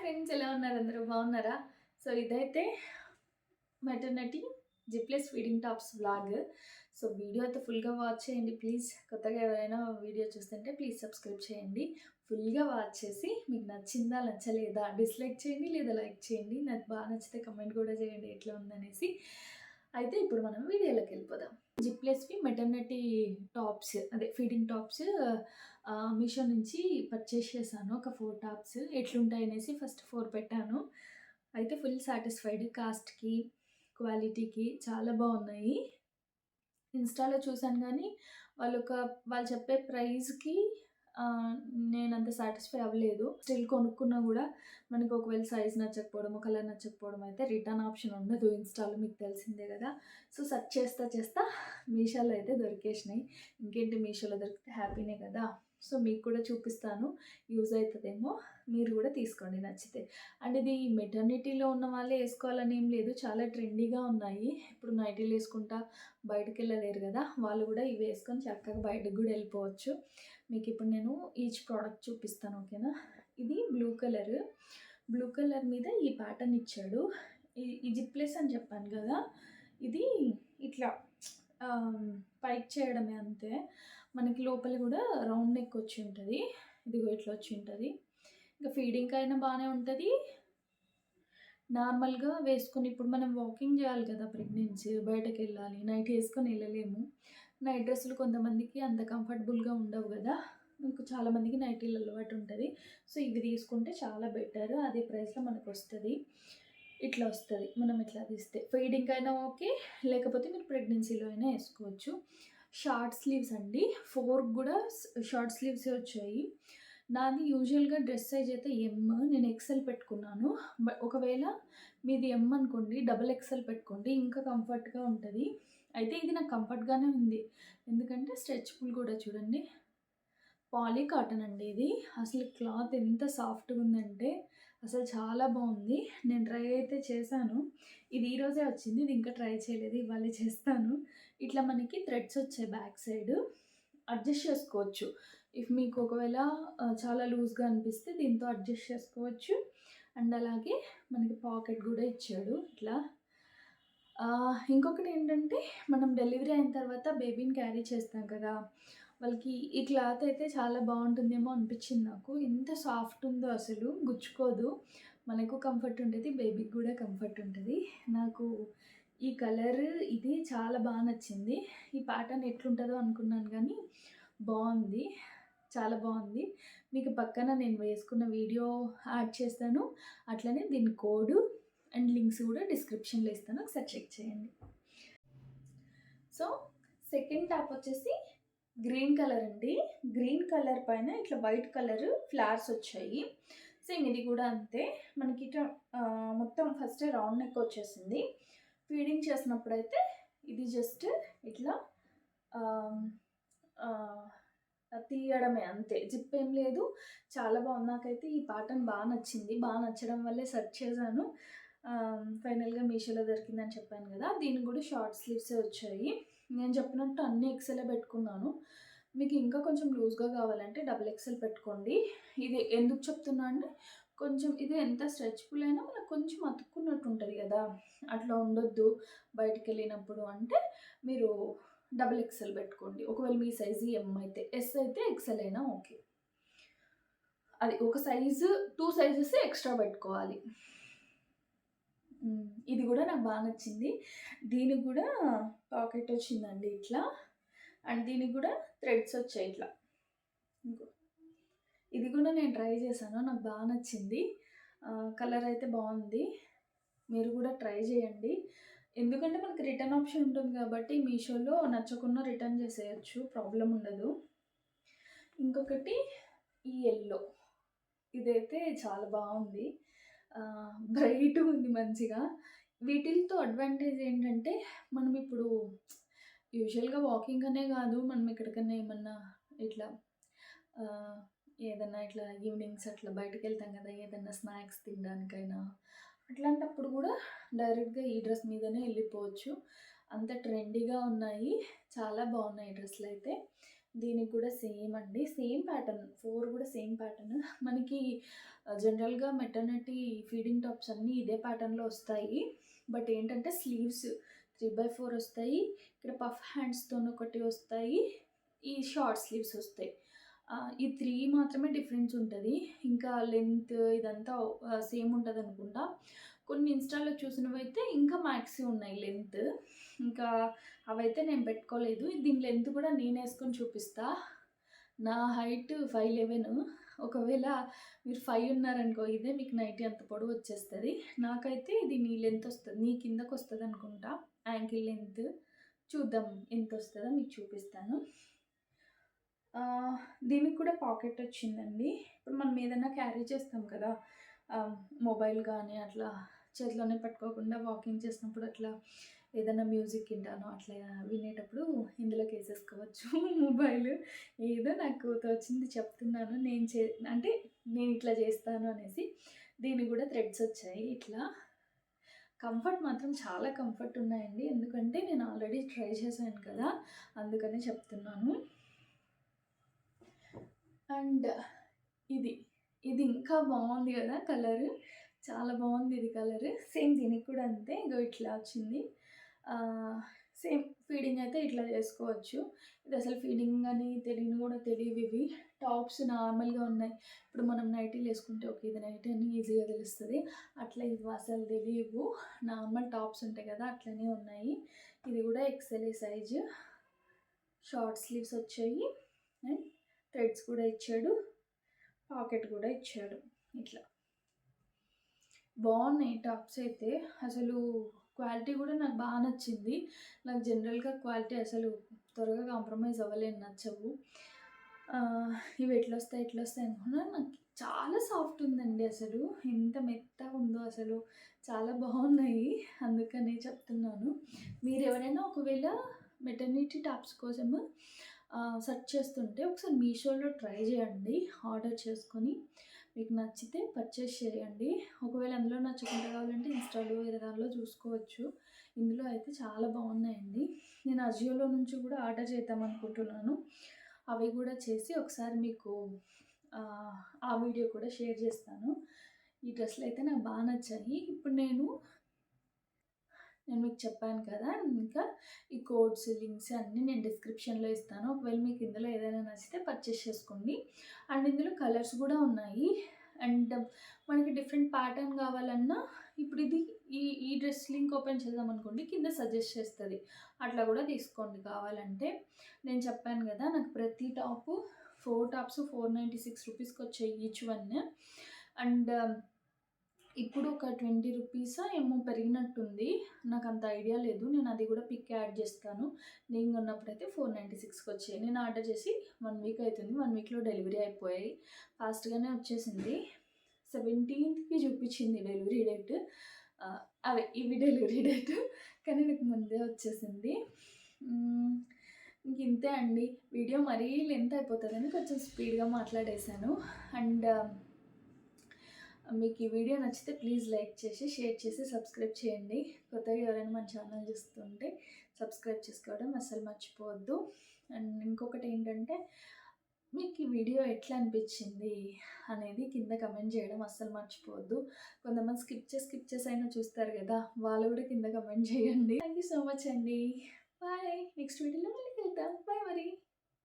Friends, ఎలా ఉన్నారు? అందరూ బాగున్నారా? సో ఇదైతే maternity zipless feeding tops vlog. So video అయితే ఫుల్గా వాచ్ చేయండి ప్లీజ్. కొత్తగా ఎవరైనా వీడియో చూస్తుంటే ప్లీజ్ సబ్స్క్రైబ్ చేయండి. ఫుల్గా వాచ్ చేసి మీకు నచ్చిందా నచ్చలేదా డిస్లైక్ చేయండి లేదా లైక్ చేయండి. నాకు బాగా నచ్చితే కమెంట్ కూడా చేయండి ఎట్లా ఉందనేసి. అయితే ఇప్పుడు మనం వీడియోలోకి వెళ్ళిపోదాం. జిప్లెస్వి మెటర్నిటీ టాప్స్, అదే ఫీడింగ్ టాప్స్ మీషో నుంచి పర్చేస్ చేశాను. ఒక 4 టాప్స్ ఎట్లుంటాయి అనేసి ఫస్ట్ 4 పెట్టాను. అయితే ఫుల్ సాటిస్ఫైడ్. కాస్ట్‌కి, క్వాలిటీకి చాలా బాగున్నాయి. ఇన్‌స్టాలో చూసాను గానీ వాళ్ళు చెప్పే ప్రైస్‌కి ఆహ్, నేనంత సాటిస్ఫై అవ్వలేదు. స్టిల్ కొనుక్కున్నా గూడా మనకు ఒకవేళ సైజ్ నచ్చకపోవడమో, కలర్ నచ్చకపోవడం అయితే రిటర్న్ ఆప్షన్ ఉండదు ఇన్‌స్టాలో, మీకు తెలిసిందే గదా! సో సెర్చ్ చేస్తా మీషోలో అయితే దొరికేసినాయి. ఇంకేంటి, మీషోలో దొరికితే హ్యాపీనే కదా! సో మీకు కూడా చూపిస్తాను. యూజ్ అవుతదేమో. మీరు కూడా తీసుకోండి నచ్చితే. అండ్ ఇది మెటర్నిటీలో ఉన్న వాళ్ళే ఏసుకోవాలని ఏం లేదు. చాలా ట్రెండీగా ఉన్నాయి. ఇప్పుడు నైటీలు ఏసుకుంటా బయటికెళ్ళలేరు గదా! వాళ్ళు గూడా ఇవి వేసుకొని చక్కగా బయటకి గూడా వెళ్ళిపోవచ్చు. మీకు ఇప్పుడు నేను ఈచ్ ప్రోడక్ట్ చూపిస్తాను, ఓకేనా? ఇది బ్లూ కలర్. బ్లూ కలర్ మీద ఈ ప్యాటర్న్ ఇచ్చాడు. ఈ జిప్లెస్ అని చెప్పాను గదా! ఇది ఇట్లా పైకి చేయడమే అంతే. మనకి లోపల గూడా రౌండ్ నెక్ వచ్చి ఉంటది. ఇదిగో ఇట్లా వచ్చి ఉంటది. ఇంకా ఫీడింగ్‌కైనా బానే ఉంటది. నార్మల్‌గా వేసుకొని ఇప్పుడు మనం వాకింగ్ చేయాలి కదా! ప్రెగ్నెన్సీ బయటకెళ్ళాలి. నైట్ ఏసుకొని ఎళ్ళలేము. నైట్ డ్రెస్సులు కొంతమందికి అంత కంఫర్టబుల్‌గా ఉండవు గదా! మీకు చాలామందికి నైటీలు అలవాటు ఉంటది. సో ఇవి తీసుకుంటే చాలా బెటర్. అదే ప్రైస్‌లో మనకొస్తది. ఇట్లా వస్తది. మనం ఇట్లా తీస్తే ఫీడింగ్ అయినా ఓకే. లేకపోతే మీరు ప్రెగ్నెన్సీలో అయినా ఏసుకోవచ్చు. షార్ట్ స్లీవ్స్ అండి. 4 గూడా షార్ట్ స్లీవ్సే వచ్చాయి. నాది యూజువల్‌గా డ్రెస్ సైజ్ అయితే ఎమ్. నేను ఎక్సెల్ పెట్టుకున్నాను. ఒకవేళ మీది ఎమ్ అనుకోండి, డబుల్ ఎక్సెల్ పెట్టుకోండి. ఇంకా కంఫర్ట్‌గా ఉంటది. అయితే ఇది నాకు కంఫర్ట్‌గానే ఉంది. ఎందుకంటే స్ట్రెచబుల్ కూడా చూడండి. పాలీ కాటన్ అండి ఇది. అసలు క్లాత్ ఎంత సాఫ్ట్‌గా ఉందంటే అసలు చాలా బాగుంది. నేను ట్రై అయితే చేశాను. ఇది ఈరోజే వచ్చింది. ఇది ఇంకా ట్రై చేయలేదు. ఇవాళే చేస్తాను. ఇట్లా మనకి థ్రెడ్స్ వచ్చాయి బ్యాక్ సైడ్. అడ్జస్ట్ చేసుకోవచ్చు. ఇఫ్ మీకు ఒకవేళ చాలా లూజ్‌గా అనిపిస్తే దీంతో అడ్జస్ట్ చేసుకోవచ్చు. అండ్ అలాగే మనకి పాకెట్ కూడా ఇచ్చాడు ఇట్లా. ఇంకొకటి ఏంటంటే, మనం డెలివరీ అయిన తర్వాత బేబీని క్యారీ చేస్తాం కదా! వాళ్ళకి ఈ క్లాత్ అయితే చాలా బాగుంటుందేమో అనిపించింది నాకు. ఎంత సాఫ్ట్ ఉందో అసలు, గుచ్చుకోదు. మనకు కంఫర్ట్ ఉంటది. బేబీకి కూడా కంఫర్ట్ ఉంటది. నాకు ఈ కలర్ ఇది చాలా బాగా నచ్చింది. ఈ ప్యాటర్న్ ఎట్లుంటదో అనుకున్నాను కానీ బాగుంది. చాలా బాగుంది. మీకు పక్కన నేను వేసుకున్న వీడియో యాడ్ చేస్తాను. అట్లనే దీని కోడ్ అండ్ లింక్స్ కూడా డిస్క్రిప్షన్‌లో ఇస్తాను. ఒకసారి చెక్ చేయండి. సో సెకండ్ టాప్ వచ్చేసి గ్రీన్ కలర్ అండి. గ్రీన్ కలర్ పైన ఇట్లా వైట్ కలర్ ఫ్లవర్స్ వచ్చాయి. సేమ్ ఇది కూడా అంతే. మనకి ఇట్లా మొత్తం ఫస్ట్ రౌండ్ నెక్ వచ్చేసింది. ఫీడింగ్ చేసినప్పుడైతే ఇది జస్ట్ ఇట్లా తీయడమే అంతే. జిప్ ఏం లేదు. చాలా బాగుంది. నాకైతే ఈ ప్యాటర్న్ బాగా నచ్చింది. బాగా నచ్చడం వల్లే సెర్చ్ చేశాను. ఫైనల్‌గా మీషోలో దొరికిందని చెప్పాను కదా! దీనికి కూడా షార్ట్ స్లీవ్సే వచ్చాయి. నేను చెప్పినట్టు అన్ని ఎక్సెలే పెట్టుకున్నాను. మీకు ఇంకా కొంచెం లూజ్‌గా కావాలంటే డబుల్ ఎక్సెల్ పెట్టుకోండి. ఇది ఎందుకు చెప్తున్నా అంటే, కొంచెం ఇది ఎంత స్ట్రెచబుల్ అయినా మనకు కొంచెం అతుక్కున్నట్టు ఉంటది కదా! అట్లా ఉండొద్దు బయటికెళ్ళినప్పుడు అంటే మీరు డబుల్ ఎక్సెల్ పెట్టుకోండి. ఒకవేళ మీ సైజు ఎమ్ అయితే. ఎస్ అయితే ఎక్సెల్ అయినా ఓకే. అది ఒక సైజు 2 సైజెస్ ఎక్స్ట్రా పెట్టుకోవాలి. ఇది కూడా నాకు బాగా నచ్చింది. దీనికి కూడా పాకెట్ వచ్చిందండి ఇట్లా. అండ్ దీనికి కూడా థ్రెడ్స్ వచ్చాయి ఇట్లా. ఇంకో ఇది కూడా నేను ట్రై చేశాను. నాకు బాగా నచ్చింది. కలర్ అయితే బాగుంది. మీరు కూడా ట్రై చేయండి. ఎందుకంటే మనకి రిటర్న్ ఆప్షన్ ఉంటుంది కాబట్టి మీషోలో నచ్చకున్నా రిటర్న్ చేసేయచ్చు. ప్రాబ్లమ్ ఉండదు. ఇంకొకటి ఈ యెల్లో. ఇదైతే చాలా బాగుంది. బ్రైట్ ఉంది మంచిగా. వీటిలతో అడ్వాంటేజ్ ఏంటంటే, మనం ఇప్పుడు యూజువల్‌గా వాకింగ్ అనే కాదు, మనం ఎక్కడికన్నా ఏమన్నా ఇట్లా ఆహ్, ఏదన్నా ఇట్లా ఈవినింగ్స్ అట్లా బయటకెళ్తాం కదా! ఏదన్నా స్నాక్స్ తినడానికైనా, అట్లాంటప్పుడు కూడా డైరెక్ట్‌గా ఈ డ్రెస్ మీదనే ఎళ్ళిపోవచ్చు. అంత ట్రెండీగా ఉన్నాయి. చాలా బాగున్నాయి డ్రెస్సులైతే. దీనికి కూడా సేమ్ అండి. సేమ్ ప్యాటర్న్ 4 కూడా సేమ్ ప్యాటర్న్. మనకి జనరల్‌గా మెటర్నిటీ ఫీడింగ్ టాప్స్ అన్నీ ఇదే ప్యాటర్న్‌లో వస్తాయి. బట్ ఏంటంటే స్లీవ్స్ 3/4 వస్తాయి. ఇక్కడ పఫ్ హ్యాండ్స్‌తోని ఒకటి వస్తాయి. ఈ షార్ట్ స్లీవ్స్ వస్తాయి. ఈ 3 మాత్రమే డిఫరెన్స్ ఉంటది. ఇంకా లెంత్ ఇదంతా సేమ్ ఉంటదనుకుంటా. కొన్ని ఇన్‌స్టాలో చూసినవైతే ఇంకా మ్యాక్సీ ఉన్నాయి లెంత్. ఇంకా అవైతే నేను పెట్టుకోలేదు. దీని లెంత్ కూడా నేనేసుకొని చూపిస్తా. నా హైట్ 5'11". ఒకవేళ మీరు 5 ఉన్నారనుకో ఇదే మీకు నైటీ అంత పొడవు వచ్చేస్తది. నాకైతే ఇది నీ లెంత్ వస్తది. నీ కిందకొస్తదనుకుంటా యాంకిల్ లెంత్. చూద్దాం ఎంతొస్తదో మీకు చూపిస్తాను. దీనికి కూడా పాకెట్ వచ్చిందండి. ఇప్పుడు మనం ఏదైనా క్యారీ చేస్తాం కదా! మొబైల్ కానీ అట్లా చేతిలోనే పట్టుకోకుండా వాకింగ్ చేసినప్పుడు అట్లా ఏదైనా మ్యూజిక్ వింటాను అట్లా వినేటప్పుడు ఇందులోకి వేసేసుకోవచ్చు మొబైల్. ఏదో నాకు తోచింది చెప్తున్నాను. అంటే నేను ఇట్లా చేస్తాను అనేసి. దీనికి కూడా థ్రెడ్స్ వచ్చాయి ఇట్లా. కంఫర్ట్ మాత్రం చాలా కంఫర్ట్ ఉన్నాయండి. ఎందుకంటే నేను ఆల్రెడీ ట్రై చేశాను కదా! అందుకనే చెప్తున్నాను. అండ్ ఇది ఇంకా బాగుంది కదా కలర్. చాలా బాగుంది ఇది కలర్. సేమ్ దీనికి కూడా అంతే. ఇగో ఇట్లా వచ్చింది. సేమ్ ఫీడింగ్ అయితే ఇట్లా చేసుకోవచ్చు. ఇది అసలు ఫీడింగ్ అని తెలియని కూడా తెలియవు ఇవి. టాప్స్ నార్మల్గా ఉన్నాయి. ఇప్పుడు మనం నైటీలు వేసుకుంటే ఓకే ఇది నైటీ అని ఈజీగా తెలుస్తుంది. అట్లా ఇవి అసలు తెలియవు. నార్మల్ టాప్స్ ఉంటాయి కదా అట్లనే ఉన్నాయి. ఇది కూడా ఎక్సెల్ సైజు. షార్ట్ స్లీవ్స్ వచ్చాయి. అండ్ థ్రెడ్స్ కూడా ఇచ్చాడు. పాకెట్ కూడా ఇచ్చాడు. ఇట్లా బాగున్నాయి టాప్స్ అయితే. అసలు క్వాలిటీ కూడా నాకు బాగా నచ్చింది. నాకు జనరల్గా క్వాలిటీ అసలు త్వరగా కాంప్రమైజ్ అవ్వలేను, నచ్చవు. ఇవి ఎట్లా వస్తాయి అనుకున్నా. నాకు చాలా సాఫ్ట్ ఉందండి. అసలు ఎంత మెత్తగా ఉందో అసలు చాలా బాగున్నాయి. అందుకనే చెప్తున్నాను. మీరు ఎవరైనా ఒకవేళ మెటర్నిటీ టాప్స్ కోసము సెర్చ్ చేస్తుంటే ఒకసారి మీషోలో ట్రై చేయండి. ఆర్డర్ చేసుకొని మీకు నచ్చితే పర్చేస్ చేయండి. ఒకవేళ అందులో నచ్చకుండా కావాలంటే ఇన్స్టాలో వేరే దానిలో చూసుకోవచ్చు. ఇందులో అయితే చాలా బాగున్నాయండి. నేను అజియోలో నుంచి కూడా ఆర్డర్ చేద్దాం అనుకుంటున్నాను. అవి కూడా చేసి ఒకసారి మీకు ఆ వీడియో కూడా షేర్ చేస్తాను. ఈ డ్రెస్సులు అయితే నాకు బాగా నచ్చాయి. ఇప్పుడు నేను మీకు చెప్పాను కదా, ఇంకా ఈ కోడ్స్ లింక్స్ అన్నీ నేను డిస్క్రిప్షన్లో ఇస్తాను. ఒకవేళ మీకు ఇందులో ఏదైనా నచ్చితే పర్చేస్ చేసుకోండి. అండ్ ఇందులో కలర్స్ కూడా ఉన్నాయి. అండ్ మనకి డిఫరెంట్ ప్యాటర్న్ కావాలన్నా ఇప్పుడు ఈ డ్రెస్ లింక్ ఓపెన్ చేద్దాం అనుకోండి, కింద సజెస్ట్ చేస్తుంది. అట్లా కూడా తీసుకోండి కావాలంటే. నేను చెప్పాను కదా నాకు ప్రతి టాపు 4 టాప్స్ 496 రూపీస్కి వచ్చాయి ఈచ్ వన్. అండ్ ఇప్పుడు ఒక 20 రూపీసా ఏమో పెరిగినట్టుంది. నాకు అంత ఐడియా లేదు. నేను అది కూడా పిక్ యాడ్ చేస్తాను. నేను కొన్నప్పుడైతే 496కి వచ్చాయి. నేను ఆర్డర్ చేసి 1 వీక్ అవుతుంది. 1 వీక్లో డెలివరీ అయిపోయాయి. ఫాస్ట్గానే వచ్చేసింది. 17కి చూపించింది డెలివరీ డేట్. ఇవి డెలివరీ డేట్, కానీ నాకు ముందే వచ్చేసింది. ఇంక ఇంతే అండి. వీడియో మరీ లెంత్ అయిపోతుందని కొంచెం స్పీడ్గా మాట్లాడేశాను. అండ్ మీకు ఈ వీడియో నచ్చితే ప్లీజ్ లైక్ చేసి షేర్ చేసి సబ్స్క్రైబ్ చేయండి. కొత్తగా ఎవరైనా మన ఛానల్ చూస్తుంటే సబ్స్క్రైబ్ చేసుకోవడం అస్సలు మర్చిపోవద్దు. అండ్ ఇంకొకటి ఏంటంటే మీకు ఈ వీడియో ఎట్లా అనిపించింది అనేది కింద కమెంట్ చేయడం అస్సలు మర్చిపోవద్దు. కొంతమంది స్కిప్ చేసి అయినా చూస్తారు కదా, వాళ్ళు కూడా కింద కమెంట్ చేయండి. థ్యాంక్ యూ సో మచ్ అండి. బాయ్. నెక్స్ట్ వీడియోలో మళ్ళీ వెళ్తాం. బాయ్ మరి.